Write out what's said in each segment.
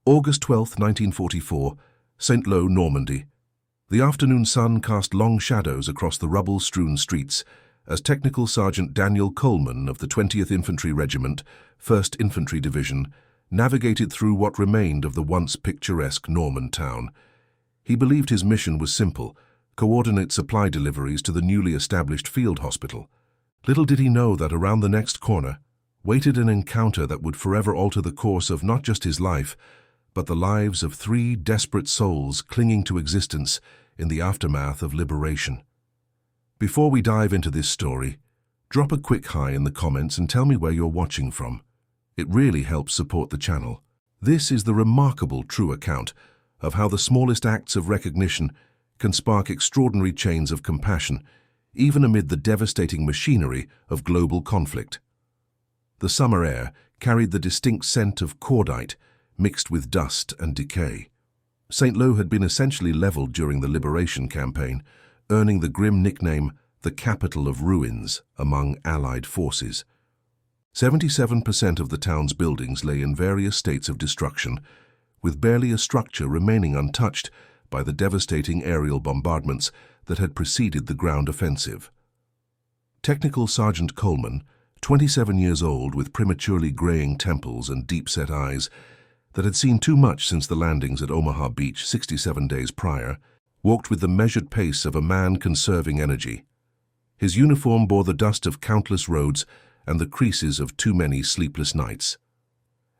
August 12, 1944, St. Lo, Normandy. The afternoon sun cast long shadows across the rubble-strewn streets as Technical Sergeant Daniel Coleman of the 20th Infantry Regiment, 1st Infantry Division, navigated through what remained of the once picturesque Norman town. He believed his mission was simple: coordinate supply deliveries to the newly established field hospital. Little did he know that around the next corner waited an encounter that would forever alter the course of not just his life, but the lives of 3 desperate souls clinging to existence in the aftermath of liberation. Before we dive into this story, drop a quick hi in the comments and tell me where you're watching from. It really helps support the channel. This is the remarkable true account of how the smallest acts of recognition can spark extraordinary chains of compassion, even amid the devastating machinery of global conflict. The summer air carried the distinct scent of cordite mixed with dust and decay. St. Lo had been essentially leveled during the liberation campaign, earning the grim nickname the capital of ruins among Allied forces. 77% of the town's buildings lay in various states of destruction, with barely a structure remaining untouched by the devastating aerial bombardments that had preceded the ground offensive. Technical Sergeant Coleman, 27 years old with prematurely graying temples and deep-set eyes that had seen too much since the landings at Omaha Beach 67 days prior, walked with the measured pace of a man conserving energy. His uniform bore the dust of countless roads and the creases of too many sleepless nights.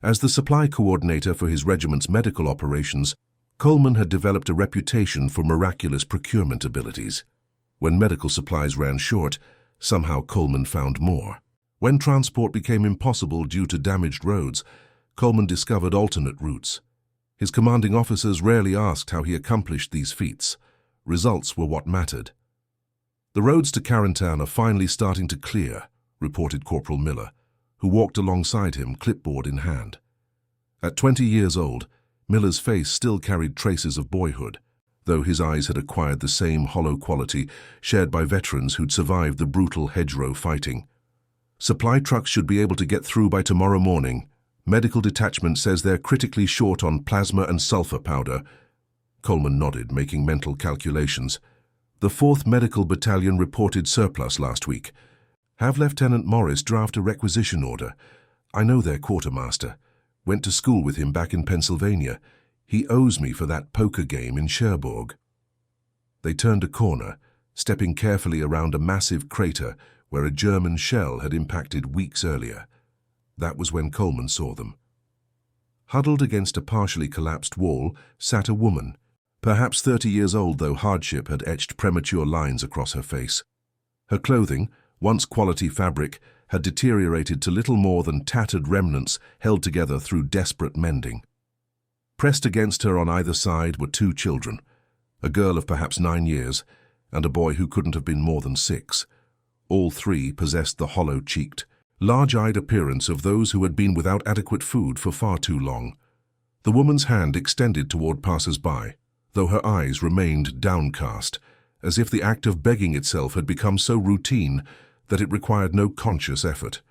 As the supply coordinator for his regiment's medical operations, Coleman had developed a reputation for miraculous procurement abilities. When medical supplies ran short, somehow Coleman found more. When transport became impossible due to damaged roads, Coleman discovered alternate routes. His commanding officers rarely asked how he accomplished these feats. Results were what mattered. "The roads to Carentan are finally starting to clear," reported Corporal Miller, who walked alongside him, clipboard in hand. At 20 years old, Miller's face still carried traces of boyhood, though his eyes had acquired the same hollow quality shared by veterans who'd survived the brutal hedgerow fighting. "Supply trucks should be able to get through by tomorrow morning. Medical detachment says they're critically short on plasma and sulfur powder." Coleman nodded, making mental calculations. "The 4th Medical Battalion reported surplus last week. Have Lieutenant Morris draft a requisition order. I know their quartermaster. Went to school with him back in Pennsylvania. He owes me for that poker game in Cherbourg." They turned a corner, stepping carefully around a massive crater where a German shell had impacted weeks earlier. That was when Coleman saw them. Huddled against a partially collapsed wall sat a woman, perhaps 30 years old, though hardship had etched premature lines across her face. Her clothing, once quality fabric, had deteriorated to little more than tattered remnants held together through desperate mending. Pressed against her on either side were 2 children, a girl of perhaps 9 years and a boy who couldn't have been more than 6. All 3 possessed the hollow-cheeked, large-eyed appearance of those who had been without adequate food for far too long. The woman's hand extended toward passers-by, though her eyes remained downcast, as if the act of begging itself had become so routine that it required no conscious effort.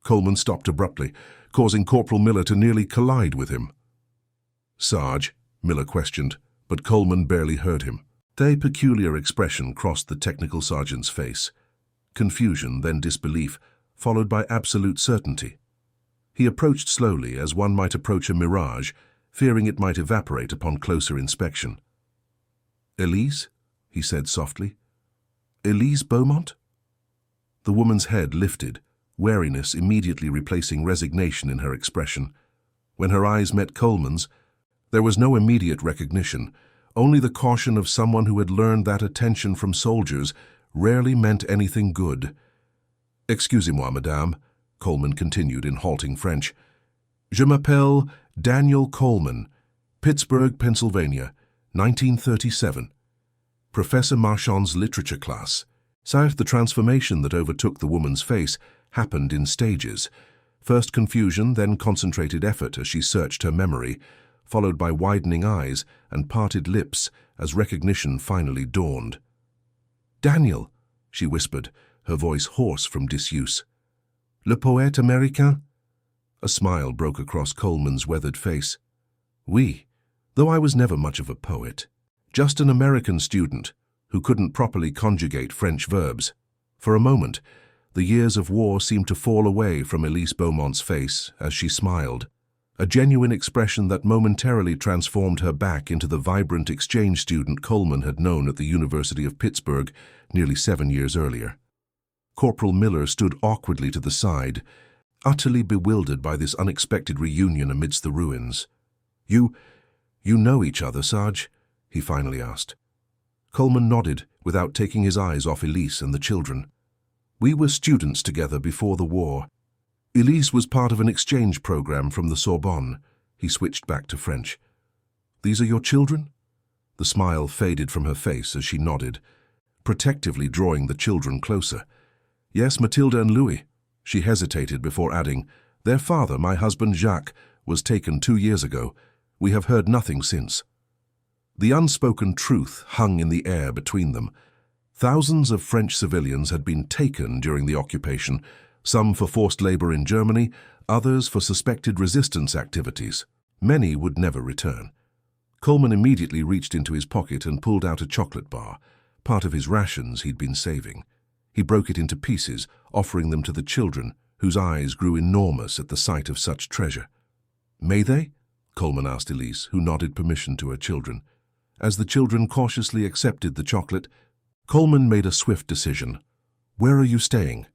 Coleman stopped abruptly, causing Corporal Miller to nearly collide with him. "Sarge?" Miller questioned, but Coleman barely heard him. A peculiar expression crossed the technical sergeant's face. Confusion, then disbelief, followed by absolute certainty. He approached slowly, as one might approach a mirage, fearing it might evaporate upon closer inspection. "Elise?" he said softly. "Elise Beaumont?" The woman's head lifted, wariness immediately replacing resignation in her expression. When her eyes met Coleman's, there was no immediate recognition, only the caution of someone who had learned that attention from soldiers rarely meant anything good. "Excusez-moi, madame," Coleman continued in halting French. "Je m'appelle Daniel Coleman, Pittsburgh, Pennsylvania, 1937. Professor Marchand's literature class." The transformation that overtook the woman's face happened in stages. First confusion, then concentrated effort as she searched her memory, followed by widening eyes and parted lips as recognition finally dawned. "Daniel," she whispered, her voice hoarse from disuse. "Le poète américain?" A smile broke across Coleman's weathered face. We, though I was never much of a poet, just an American student who couldn't properly conjugate French verbs. For a moment, the years of war seemed to fall away from Elise Beaumont's face as she smiled, a genuine expression that momentarily transformed her back into the vibrant exchange student Coleman had known at the University of Pittsburgh nearly 7 years earlier. Corporal Miller stood awkwardly to the side, utterly bewildered by this unexpected reunion amidst the ruins. You know each other, Sarge?" he finally asked. Coleman nodded without taking his eyes off Elise and the children. "We were students together before the war. Elise was part of an exchange program from the Sorbonne." He switched back to French. "These are your children?" The smile faded from her face as she nodded, protectively drawing the children closer. "Yes, Mathilde and Louis." She hesitated before adding, "Their father, my husband Jacques, was taken 2 years ago. We have heard nothing since." The unspoken truth hung in the air between them. Thousands of French civilians had been taken during the occupation, some for forced labor in Germany, others for suspected resistance activities. Many would never return. Coleman immediately reached into his pocket and pulled out a chocolate bar, part of his rations he'd been saving. He broke it into pieces, offering them to the children, whose eyes grew enormous at the sight of such treasure. "May they?" Coleman asked Elise, who nodded permission to her children. As the children cautiously accepted the chocolate, Coleman made a swift decision. "Where are you staying?"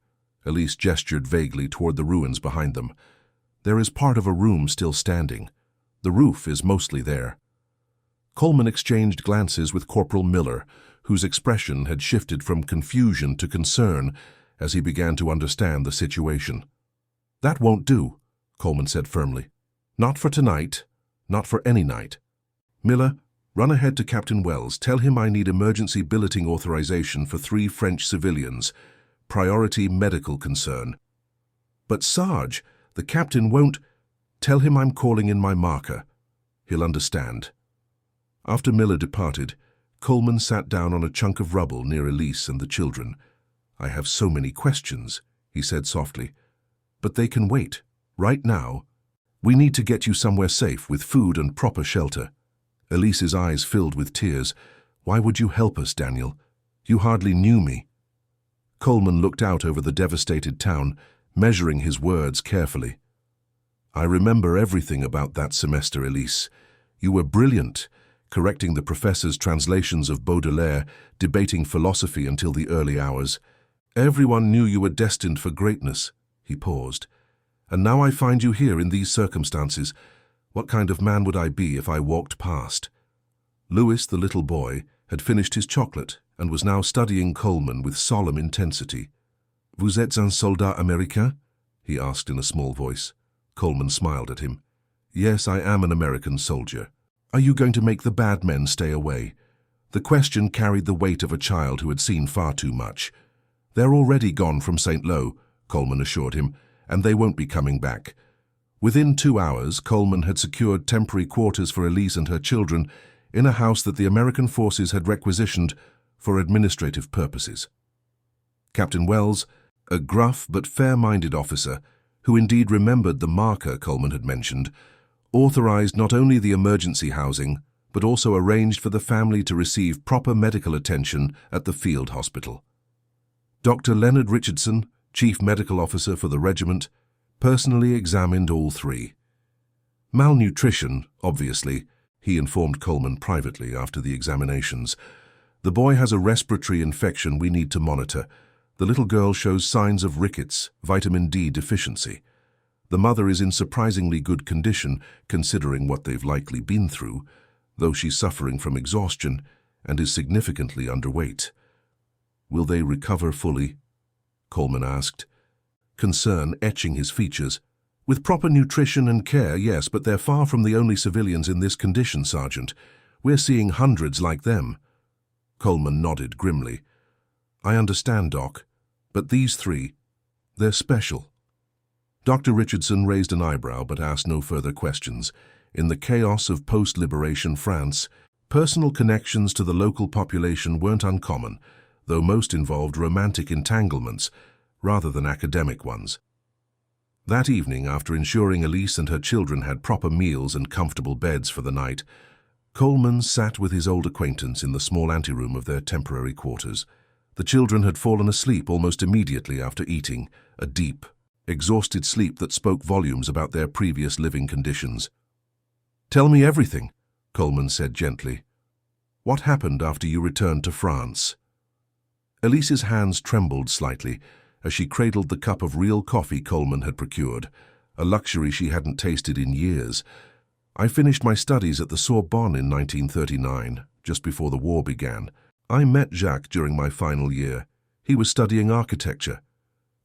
Elise gestured vaguely toward the ruins behind them. "There is part of a room still standing. The roof is mostly there." Coleman exchanged glances with Corporal Miller, whose expression had shifted from confusion to concern as he began to understand the situation. "That won't do," Coleman said firmly. "Not for tonight, not for any night. Miller, run ahead to Captain Wells. Tell him I need emergency billeting authorization for 3 French civilians. Priority medical concern." "But Sarge, the captain won't—" "Tell him I'm calling in my marker. He'll understand." After Miller departed, Coleman sat down on a chunk of rubble near Elise and the children. "I have so many questions," he said softly. "But they can wait. Right now, we need to get you somewhere safe with food and proper shelter." Elise's eyes filled with tears. "Why would you help us, Daniel? You hardly knew me." Coleman looked out over the devastated town, measuring his words carefully. "I remember everything about that semester, Elise. You were brilliant, correcting the professor's translations of Baudelaire, debating philosophy until the early hours. Everyone knew you were destined for greatness." He paused. "And now I find you here in these circumstances. What kind of man would I be if I walked past?" Louis, the little boy, had finished his chocolate and was now studying Coleman with solemn intensity. "Vous êtes un soldat américain?" he asked in a small voice. Coleman smiled at him. "Yes, I am an American soldier. Are you going to make the bad men stay away?" The question carried the weight of a child who had seen far too much. "They're already gone from St. Lo," Coleman assured him, "and they won't be coming back." Within 2 hours, Coleman had secured temporary quarters for Elise and her children in a house that the American forces had requisitioned for administrative purposes. Captain Wells, a gruff but fair-minded officer, who indeed remembered the marker Coleman had mentioned, authorized not only the emergency housing, but also arranged for the family to receive proper medical attention at the field hospital. Dr. Leonard Richardson, Chief Medical Officer for the regiment, personally examined all 3. "Malnutrition, obviously," he informed Coleman privately after the examinations. "The boy has a respiratory infection we need to monitor. The little girl shows signs of rickets, vitamin D deficiency. The mother is in surprisingly good condition, considering what they've likely been through, though she's suffering from exhaustion and is significantly underweight." "Will they recover fully?" Coleman asked, concern etching his features. "With proper nutrition and care, yes, but they're far from the only civilians in this condition, Sergeant. We're seeing hundreds like them." Coleman nodded grimly. "I understand, Doc, but these 3, they're special." Dr. Richardson raised an eyebrow but asked no further questions. In the chaos of post-liberation France, personal connections to the local population weren't uncommon, though most involved romantic entanglements rather than academic ones. That evening, after ensuring Elise and her children had proper meals and comfortable beds for the night, Coleman sat with his old acquaintance in the small anteroom of their temporary quarters. The children had fallen asleep almost immediately after eating, a deep, exhausted sleep that spoke volumes about their previous living conditions. "Tell me everything," Coleman said gently. "What happened after you returned to France?" Elise's hands trembled slightly as she cradled the cup of real coffee Coleman had procured, a luxury she hadn't tasted in years. "I finished my studies at the Sorbonne in 1939, just before the war began. I met Jacques during my final year. He was studying architecture.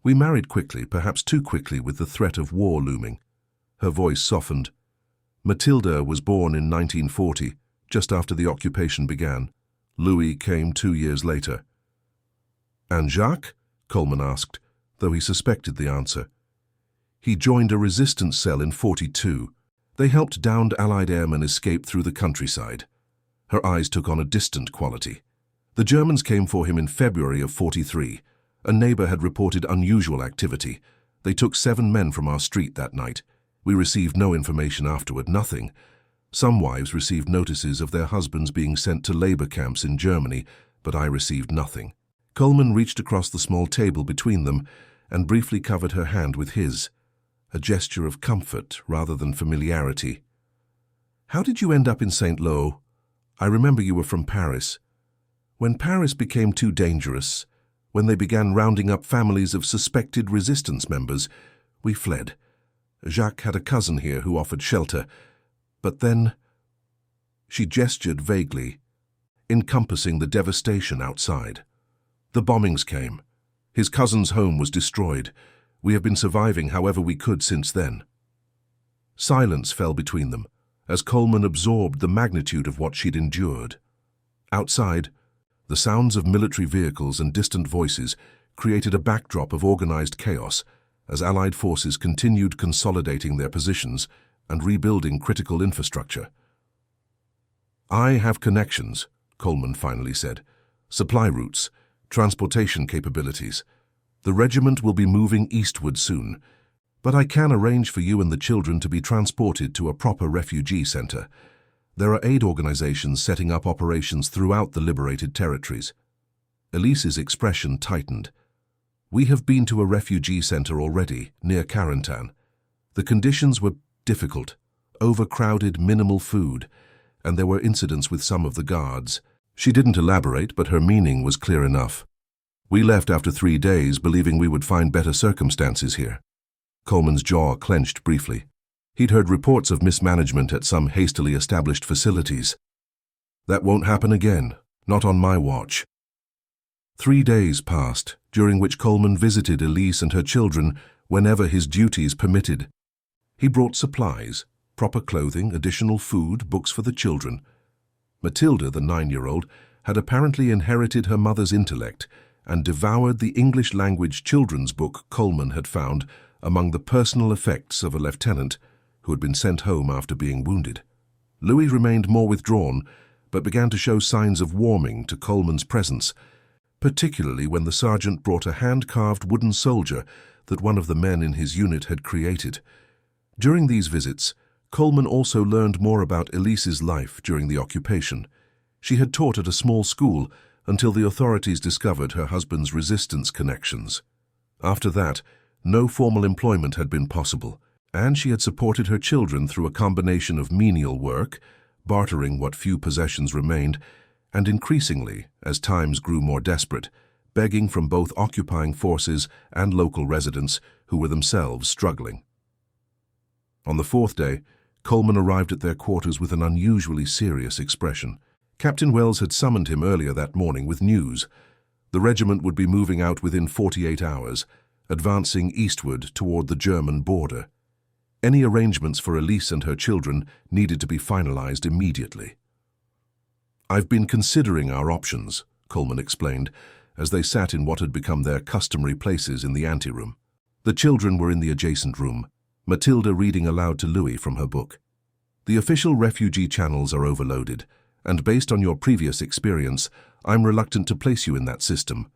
We married quickly, perhaps too quickly with the threat of war looming." Her voice softened. "Matilda was born in 1940, just after the occupation began. Louis came 2 years later." "And Jacques?" Coleman asked, though he suspected the answer. "He joined a resistance cell in 42. They helped downed Allied airmen escape through the countryside." Her eyes took on a distant quality. "The Germans came for him in February of 43. A neighbor had reported unusual activity. They took 7 men from our street that night. We received no information afterward, nothing. Some wives received notices of their husbands being sent to labor camps in Germany, but I received nothing." Coleman reached across the small table between them and briefly covered her hand with his, a gesture of comfort rather than familiarity. "How did you end up in St. Lo? I remember you were from Paris. When Paris became too dangerous, when they began rounding up families of suspected resistance members, we fled. Jacques had a cousin here who offered shelter, but then—" She gestured vaguely, encompassing the devastation outside. "The bombings came. His cousin's home was destroyed. We have been surviving however we could since then." Silence fell between them, as Coleman absorbed the magnitude of what she'd endured. Outside, the sounds of military vehicles and distant voices created a backdrop of organized chaos as Allied forces continued consolidating their positions and rebuilding critical infrastructure. "I have connections," Coleman finally said. "Supply routes, transportation capabilities. The regiment will be moving eastward soon, but I can arrange for you and the children to be transported to a proper refugee center. There are aid organizations setting up operations throughout the liberated territories." Elise's expression tightened. "We have been to a refugee center already, near Carentan. The conditions were difficult, overcrowded, minimal food, and there were incidents with some of the guards." She didn't elaborate, but her meaning was clear enough. "We left after 3 days, believing we would find better circumstances here." Coleman's jaw clenched briefly. He'd heard reports of mismanagement at some hastily established facilities. "That won't happen again, not on my watch." 3 days passed, during which Coleman visited Elise and her children whenever his duties permitted. He brought supplies, proper clothing, additional food, books for the children. Matilda, the 9-year-old, had apparently inherited her mother's intellect and devoured the English-language children's book Coleman had found among the personal effects of a lieutenant who had been sent home after being wounded. Louis remained more withdrawn, but began to show signs of warming to Coleman's presence, particularly when the sergeant brought a hand-carved wooden soldier that one of the men in his unit had created. During these visits, Coleman also learned more about Elise's life during the occupation. She had taught at a small school until the authorities discovered her husband's resistance connections. After that, no formal employment had been possible, and she had supported her children through a combination of menial work, bartering what few possessions remained, and increasingly, as times grew more desperate, begging from both occupying forces and local residents who were themselves struggling. On the 4th day, Coleman arrived at their quarters with an unusually serious expression. Captain Wells had summoned him earlier that morning with news. The regiment would be moving out within 48 hours, advancing eastward toward the German border. Any arrangements for Elise and her children needed to be finalized immediately. "I've been considering our options," Coleman explained, as they sat in what had become their customary places in the anteroom. The children were in the adjacent room, Matilda reading aloud to Louis from her book. "The official refugee channels are overloaded, and based on your previous experience, I'm reluctant to place you in that system."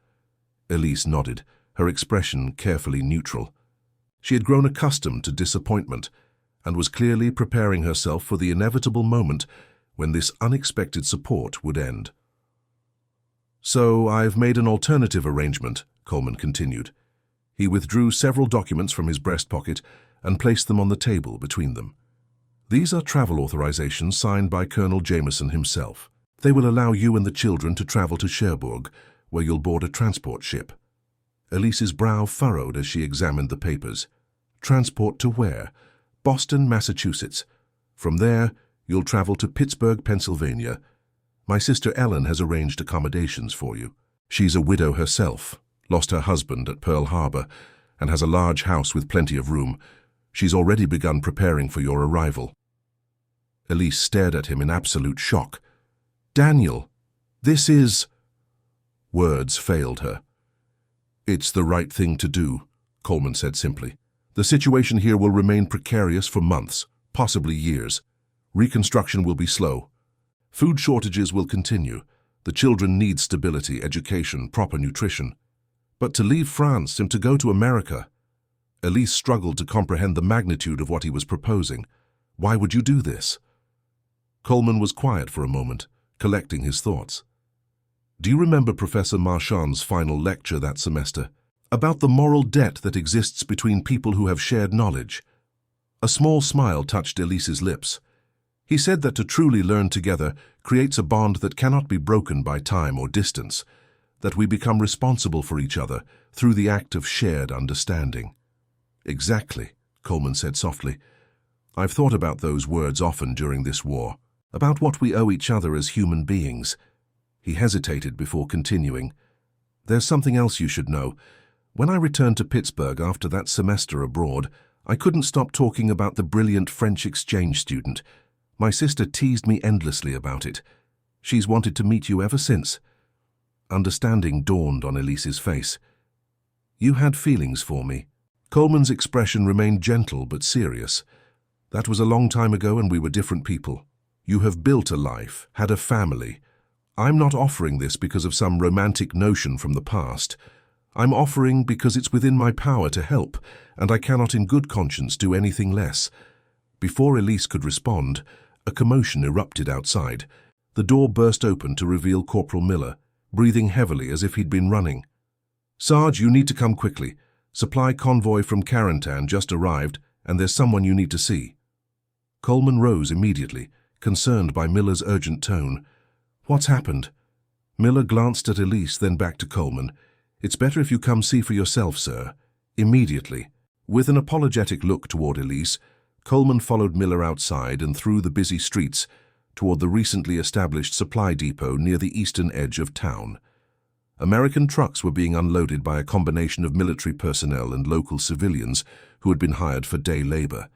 Elise nodded, her expression carefully neutral. She had grown accustomed to disappointment and was clearly preparing herself for the inevitable moment when this unexpected support would end. "So I've made an alternative arrangement," Coleman continued. He withdrew several documents from his breast pocket and placed them on the table between them. "These are travel authorizations signed by Colonel Jameson himself. They will allow you and the children to travel to Cherbourg, where you'll board a transport ship." Elise's brow furrowed as she examined the papers. "Transport to where?" "Boston, Massachusetts. From there, you'll travel to Pittsburgh, Pennsylvania. My sister Ellen has arranged accommodations for you. She's a widow herself, lost her husband at Pearl Harbor, and has a large house with plenty of room. She's already begun preparing for your arrival." Elise stared at him in absolute shock. "Daniel, this is—" Words failed her. "It's the right thing to do," Coleman said simply. "The situation here will remain precarious for months, possibly years. Reconstruction will be slow. Food shortages will continue. The children need stability, education, proper nutrition. But to leave France and to go to America—" Elise struggled to comprehend the magnitude of what he was proposing. "Why would you do this?" Coleman was quiet for a moment, collecting his thoughts. "Do you remember Professor Marchand's final lecture that semester? About the moral debt that exists between people who have shared knowledge?" A small smile touched Elise's lips. "He said that to truly learn together creates a bond that cannot be broken by time or distance, that we become responsible for each other through the act of shared understanding." "Exactly," Coleman said softly. "I've thought about those words often during this war, about what we owe each other as human beings." He hesitated before continuing. "There's something else you should know. When I returned to Pittsburgh after that semester abroad, I couldn't stop talking about the brilliant French exchange student. My sister teased me endlessly about it. She's wanted to meet you ever since." Understanding dawned on Elise's face. "You had feelings for me." Coleman's expression remained gentle but serious. "That was a long time ago and we were different people. You have built a life, had a family. I'm not offering this because of some romantic notion from the past. I'm offering because it's within my power to help, and I cannot in good conscience do anything less." Before Elise could respond, a commotion erupted outside. The door burst open to reveal Corporal Miller, breathing heavily as if he'd been running. "Sarge, you need to come quickly. Supply convoy from Carentan just arrived, and there's someone you need to see." Coleman rose immediately, concerned by Miller's urgent tone. "What's happened?" Miller glanced at Elise, then back to Coleman. "It's better if you come see for yourself, sir. Immediately." With an apologetic look toward Elise, Coleman followed Miller outside and through the busy streets toward the recently established supply depot near the eastern edge of town. American trucks were being unloaded by a combination of military personnel and local civilians who had been hired for day labor.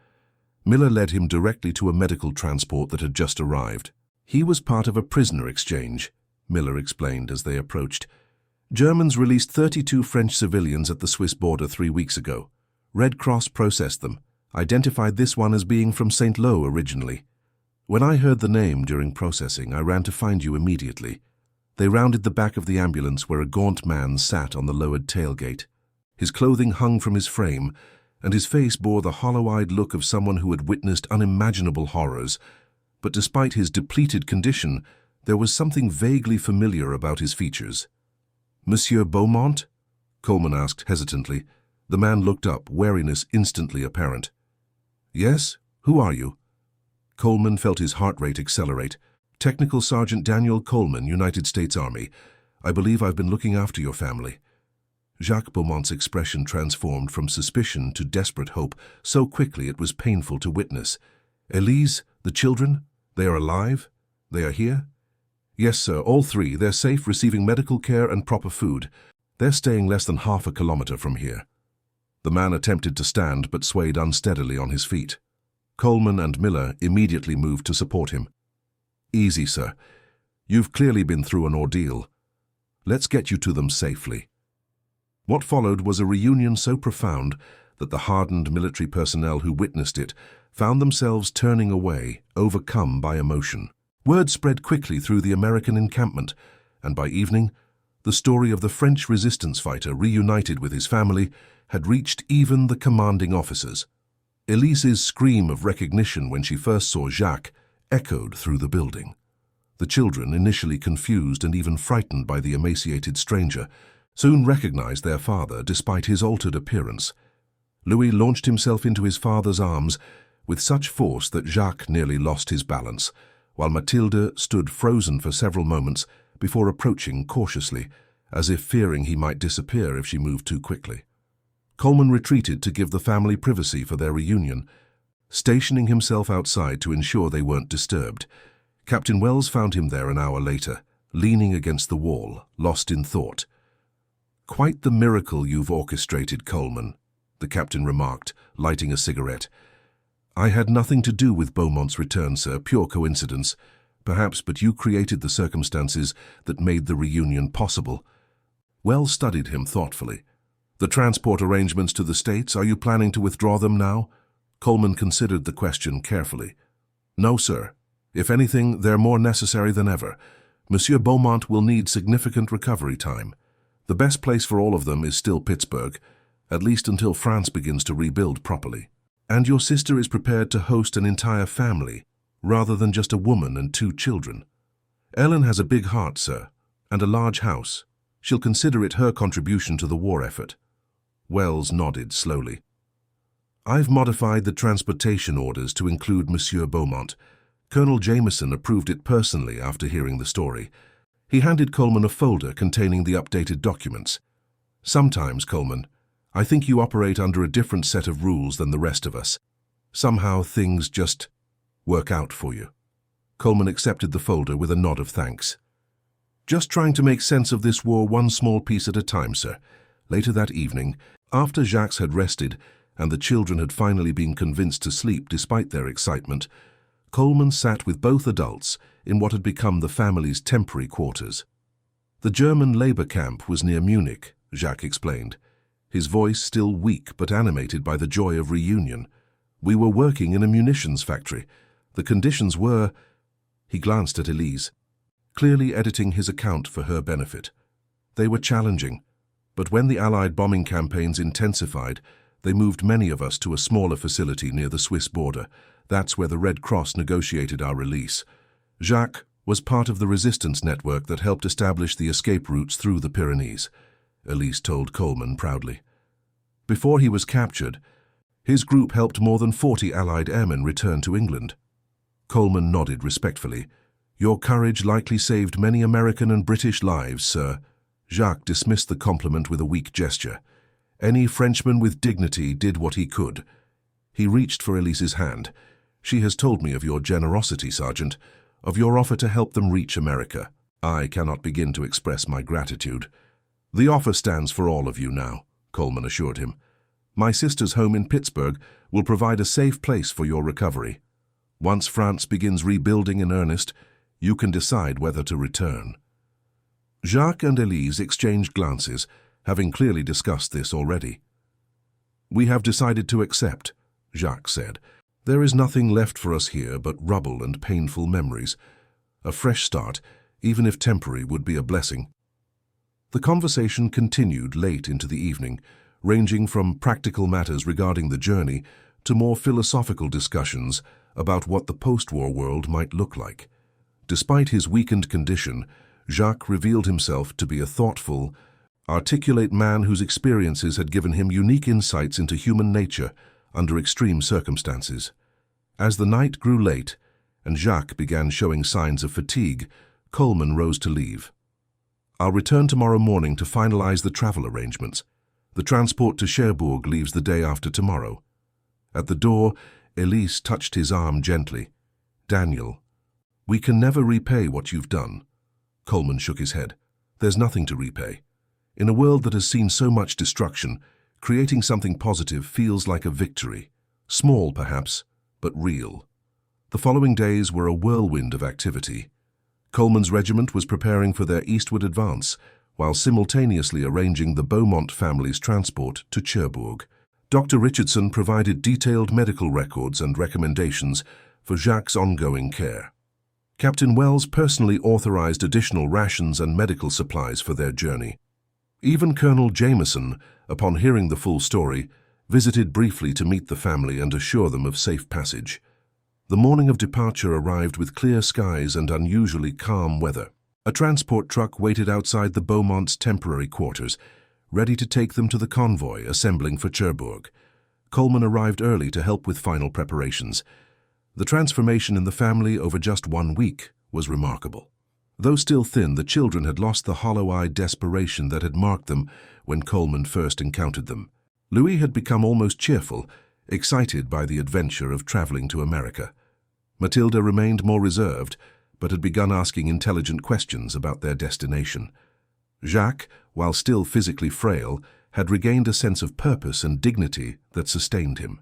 Miller led him directly to a medical transport that had just arrived. "He was part of a prisoner exchange," Miller explained as they approached. "Germans released 32 French civilians at the Swiss border 3 weeks ago. Red Cross processed them, identified this one as being from St. Lo originally. When I heard the name during processing, I ran to find you immediately. They rounded the back of the ambulance where a gaunt man sat on the lowered tailgate. His clothing hung from his frame, and his face bore the hollow-eyed look of someone who had witnessed unimaginable horrors. But despite his depleted condition, there was something vaguely familiar about his features. "Monsieur Beaumont?" Coleman asked hesitantly. The man looked up, wariness instantly apparent. "Yes? Who are you?" Coleman felt his heart rate accelerate. "Technical Sergeant Daniel Coleman, United States Army. I believe I've been looking after your family." Jacques Beaumont's expression transformed from suspicion to desperate hope so quickly it was painful to witness. "Elise, the children? They are alive? They are here?" "Yes, sir, all 3. They're safe, receiving medical care and proper food. They're staying less than half a kilometer from here." The man attempted to stand but swayed unsteadily on his feet. Coleman and Miller immediately moved to support him. "Easy, sir. You've clearly been through an ordeal. Let's get you to them safely." What followed was a reunion so profound that the hardened military personnel who witnessed it found themselves turning away, overcome by emotion. Word spread quickly through the American encampment, and by evening, the story of the French resistance fighter reunited with his family had reached even the commanding officers. Elise's scream of recognition when she first saw Jacques echoed through the building. The children, initially confused and even frightened by the emaciated stranger, soon recognized their father despite his altered appearance. Louis launched himself into his father's arms with such force that Jacques nearly lost his balance, while Mathilde stood frozen for several moments before approaching cautiously, as if fearing he might disappear if she moved too quickly. Coleman retreated to give the family privacy for their reunion, stationing himself outside to ensure they weren't disturbed. Captain Wells found him there an hour later, leaning against the wall, lost in thought. "Quite the miracle you've orchestrated, Coleman," the captain remarked, lighting a cigarette. "I had nothing to do with Beaumont's return, sir, pure coincidence. Perhaps, but you created the circumstances that made the reunion possible." Wells studied him thoughtfully. "The transport arrangements to the States, are you planning to withdraw them now?" Coleman considered the question carefully. "No, sir. If anything, they're more necessary than ever. Monsieur Beaumont will need significant recovery time. The best place for all of them is still Pittsburgh, at least until France begins to rebuild properly. And your sister is prepared to host an entire family, rather than just a woman and 2 children. Ellen has a big heart, sir, and a large house. She'll consider it her contribution to the war effort." Wells nodded slowly. "I've modified the transportation orders to include Monsieur Beaumont. Colonel Jameson approved it personally after hearing the story. He handed Coleman a folder containing the updated documents. Sometimes, Coleman, I think you operate under a different set of rules than the rest of us. Somehow things just work out for you." Coleman accepted the folder with a nod of thanks. "Just trying to make sense of this war one small piece at a time, sir." Later that evening, after Jacques had rested and the children had finally been convinced to sleep despite their excitement, Coleman sat with both adults in what had become the family's temporary quarters. "The German labor camp was near Munich," Jacques explained, his voice still weak but animated by the joy of reunion. "We were working in a munitions factory. The conditions were—" He glanced at Elise, clearly editing his account for her benefit. "They were challenging, but when the Allied bombing campaigns intensified, they moved many of us to a smaller facility near the Swiss border. That's where the Red Cross negotiated our release. Jacques was part of the resistance network that helped establish the escape routes through the Pyrenees," Elise told Coleman proudly. "Before he was captured, his group helped more than 40 Allied airmen return to England." Coleman nodded respectfully. "Your courage likely saved many American and British lives, sir." Jacques dismissed the compliment with a weak gesture. "Any Frenchman with dignity did what he could." He reached for Elise's hand. "She has told me of your generosity, Sergeant, of your offer to help them reach America. I cannot begin to express my gratitude." "The offer stands for all of you now," Coleman assured him. "My sister's home in Pittsburgh will provide a safe place for your recovery. Once France begins rebuilding in earnest, you can decide whether to return." Jacques and Elise exchanged glances, having clearly discussed this already. "We have decided to accept," Jacques said. "There is nothing left for us here but rubble and painful memories. A fresh start, even if temporary, would be a blessing." The conversation continued late into the evening, ranging from practical matters regarding the journey to more philosophical discussions about what the post-war world might look like. Despite his weakened condition, Jacques revealed himself to be a thoughtful, articulate man whose experiences had given him unique insights into human nature under extreme circumstances. As the night grew late and Jacques began showing signs of fatigue, Coleman rose to leave. "I'll return tomorrow morning to finalize the travel arrangements. The transport to Cherbourg leaves the day after tomorrow." At the door, Elise touched his arm gently. "Daniel, we can never repay what you've done." Coleman shook his head. "There's nothing to repay. In a world that has seen so much destruction, creating something positive feels like a victory. Small, perhaps, but real." The following days were a whirlwind of activity. Coleman's regiment was preparing for their eastward advance, while simultaneously arranging the Beaumont family's transport to Cherbourg. Dr. Richardson provided detailed medical records and recommendations for Jacques' ongoing care. Captain Wells personally authorized additional rations and medical supplies for their journey. Even Colonel Jameson, upon hearing the full story, visited briefly to meet the family and assure them of safe passage. The morning of departure arrived with clear skies and unusually calm weather. A transport truck waited outside the Beaumonts' temporary quarters, ready to take them to the convoy assembling for Cherbourg. Coleman arrived early to help with final preparations. The transformation in the family over just 1 week was remarkable. Though still thin, the children had lost the hollow-eyed desperation that had marked them when Coleman first encountered them. Louis had become almost cheerful, excited by the adventure of traveling to America. Matilda remained more reserved, but had begun asking intelligent questions about their destination. Jacques, while still physically frail, had regained a sense of purpose and dignity that sustained him.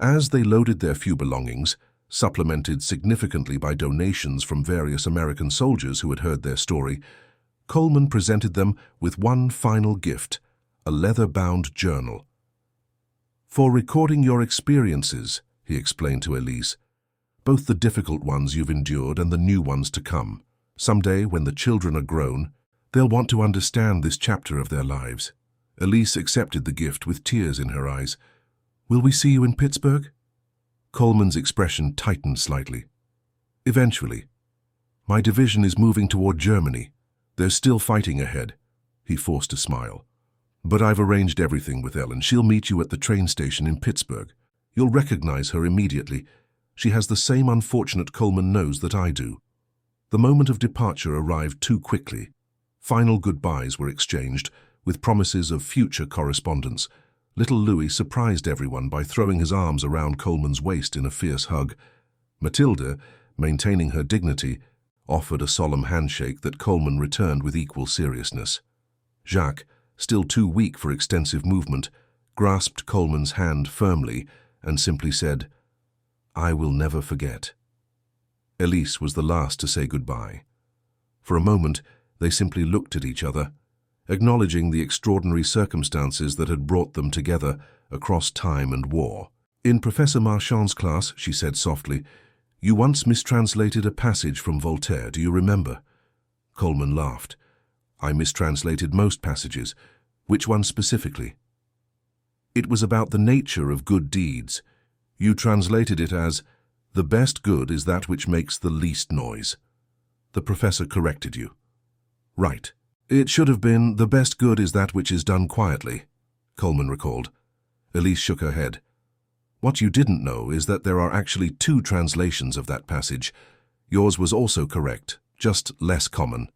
As they loaded their few belongings, supplemented significantly by donations from various American soldiers who had heard their story, Coleman presented them with one final gift, a leather-bound journal. "For recording your experiences," he explained to Elise, "both the difficult ones you've endured and the new ones to come. Someday, when the children are grown, they'll want to understand this chapter of their lives." Elise accepted the gift with tears in her eyes. "Will we see you in Pittsburgh?" Coleman's expression tightened slightly. "Eventually. My division is moving toward Germany. There's still fighting ahead." He forced a smile. "But I've arranged everything with Ellen. She'll meet you at the train station in Pittsburgh. You'll recognize her immediately. She has the same unfortunate Coleman nose that I do." The moment of departure arrived too quickly. Final goodbyes were exchanged, with promises of future correspondence. Little Louis surprised everyone by throwing his arms around Coleman's waist in a fierce hug. Matilda, maintaining her dignity, offered a solemn handshake that Coleman returned with equal seriousness. Jacques, still too weak for extensive movement, grasped Coleman's hand firmly and simply said, "I will never forget." Elise was the last to say goodbye. For a moment, they simply looked at each other, acknowledging the extraordinary circumstances that had brought them together across time and war. "In Professor Marchand's class," she said softly, "you once mistranslated a passage from Voltaire, do you remember?" Coleman laughed. "I mistranslated most passages. Which one specifically?" "It was about the nature of good deeds. You translated it as, 'The best good is that which makes the least noise.' The professor corrected you." "Right. It should have been, 'The best good is that which is done quietly,'" Coleman recalled. Elise shook her head. "What you didn't know is that there are actually 2 translations of that passage. Yours was also correct, just less common."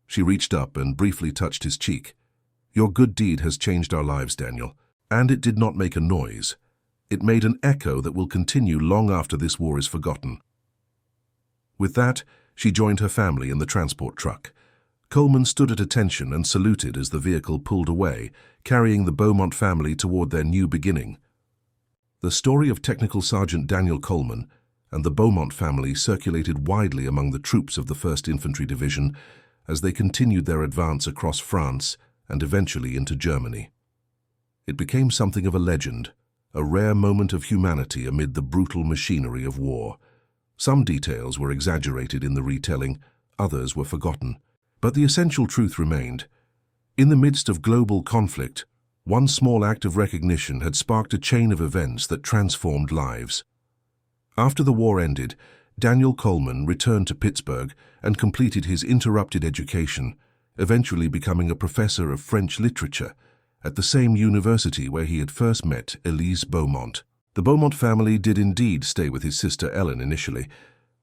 She reached up and briefly touched his cheek. "Your good deed has changed our lives, Daniel. And it did not make a noise. It made an echo that will continue long after this war is forgotten." With that, she joined her family in the transport truck. Coleman stood at attention and saluted as the vehicle pulled away, carrying the Beaumont family toward their new beginning. The story of Technical Sergeant Daniel Coleman and the Beaumont family circulated widely among the troops of the 1st Infantry Division as they continued their advance across France and eventually into Germany. It became something of a legend, a rare moment of humanity amid the brutal machinery of war. Some details were exaggerated in the retelling, others were forgotten. But the essential truth remained. In the midst of global conflict, one small act of recognition had sparked a chain of events that transformed lives. After the war ended, Daniel Coleman returned to Pittsburgh and completed his interrupted education, eventually becoming a professor of French literature at the same university where he had first met Elise Beaumont. The Beaumont family did indeed stay with his sister Ellen initially,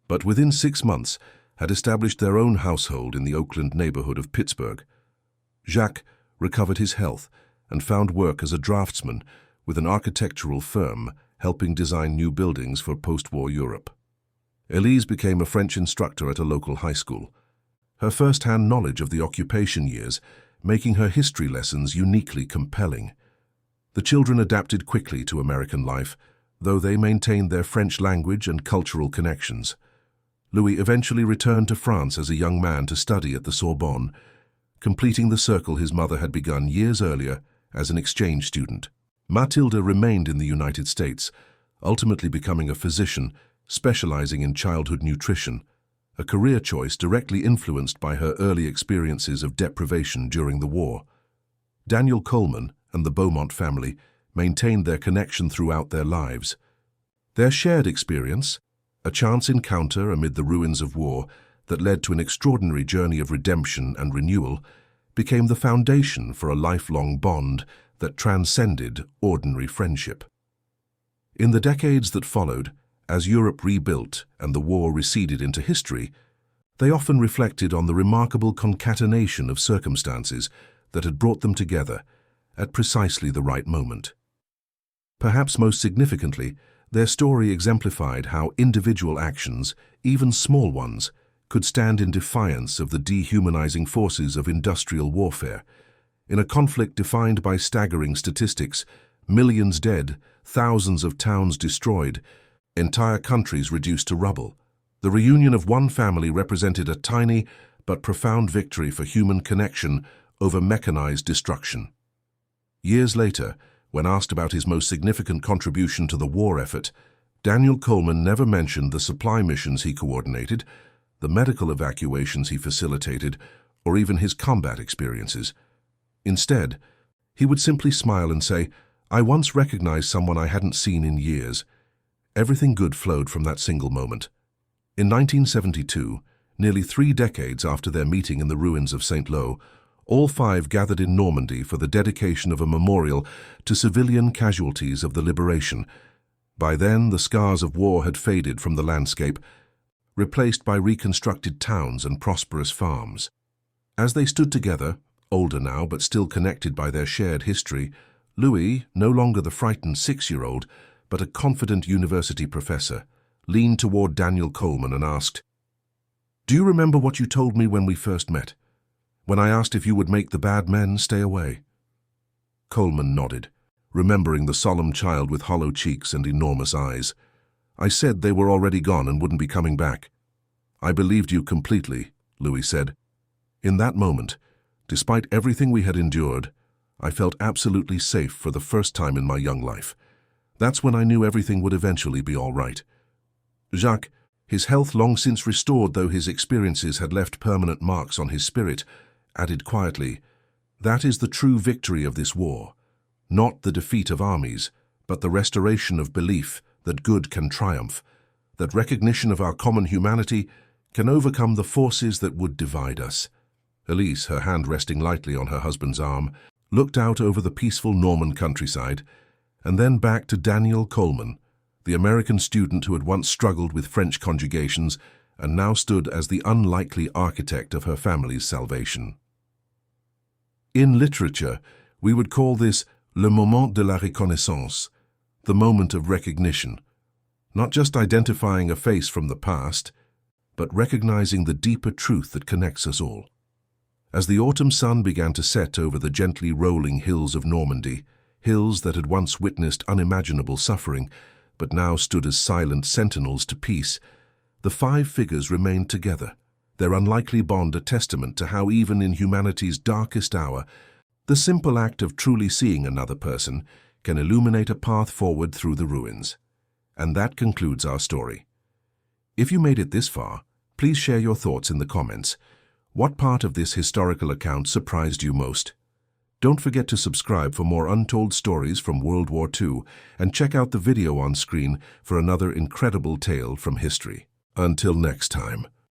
but within 6 months had established their own household in the Oakland neighborhood of Pittsburgh. Jacques recovered his health and found work as a draftsman with an architectural firm helping design new buildings for post-war Europe. Elise became a French instructor at a local high school, her first-hand knowledge of the occupation years making her history lessons uniquely compelling. The children adapted quickly to American life, though they maintained their French language and cultural connections. Louis eventually returned to France as a young man to study at the Sorbonne, completing the circle his mother had begun years earlier as an exchange student. Matilda remained in the United States, ultimately becoming a physician specializing in childhood nutrition, a career choice directly influenced by her early experiences of deprivation during the war. Daniel Coleman and the Beaumont family maintained their connection throughout their lives. Their shared experience, a chance encounter amid the ruins of war that led to an extraordinary journey of redemption and renewal, became the foundation for a lifelong bond that transcended ordinary friendship. In the decades that followed, as Europe rebuilt and the war receded into history, they often reflected on the remarkable concatenation of circumstances that had brought them together at precisely the right moment. Perhaps most significantly, their story exemplified how individual actions, even small ones, could stand in defiance of the dehumanizing forces of industrial warfare. In a conflict defined by staggering statistics, millions dead, thousands of towns destroyed, entire countries reduced to rubble, the reunion of one family represented a tiny but profound victory for human connection over mechanized destruction. Years later, when asked about his most significant contribution to the war effort, Daniel Coleman never mentioned the supply missions he coordinated, the medical evacuations he facilitated, or even his combat experiences. Instead, he would simply smile and say, "I once recognized someone I hadn't seen in years." Everything good flowed from that single moment. In 1972, nearly 3 decades after their meeting in the ruins of St. Lo, all 5 gathered in Normandy for the dedication of a memorial to civilian casualties of the liberation. By then, the scars of war had faded from the landscape, replaced by reconstructed towns and prosperous farms. As they stood together, older now but still connected by their shared history, Louis, no longer the frightened 6-year-old, but a confident university professor, leaned toward Daniel Coleman and asked, "Do you remember what you told me when we first met? When I asked if you would make the bad men stay away?" Coleman nodded, remembering the solemn child with hollow cheeks and enormous eyes. "I said they were already gone and wouldn't be coming back." "I believed you completely," Louis said. "In that moment, despite everything we had endured, I felt absolutely safe for the first time in my young life. That's when I knew everything would eventually be all right." Jacques, his health long since restored though his experiences had left permanent marks on his spirit, added quietly, "That is the true victory of this war. Not the defeat of armies, but the restoration of belief that good can triumph, that recognition of our common humanity can overcome the forces that would divide us." Elise, her hand resting lightly on her husband's arm, looked out over the peaceful Norman countryside, and then back to Daniel Coleman, the American student who had once struggled with French conjugations and now stood as the unlikely architect of her family's salvation. In literature, we would call this le moment de la reconnaissance, the moment of recognition, not just identifying a face from the past, but recognizing the deeper truth that connects us all. As the autumn sun began to set over the gently rolling hills of Normandy, hills that had once witnessed unimaginable suffering, but now stood as silent sentinels to peace, the 5 figures remained together, their unlikely bond a testament to how even in humanity's darkest hour, the simple act of truly seeing another person can illuminate a path forward through the ruins. And that concludes our story. If you made it this far, please share your thoughts in the comments. What part of this historical account surprised you most? Don't forget to subscribe for more untold stories from World War II and check out the video on screen for another incredible tale from history. Until next time.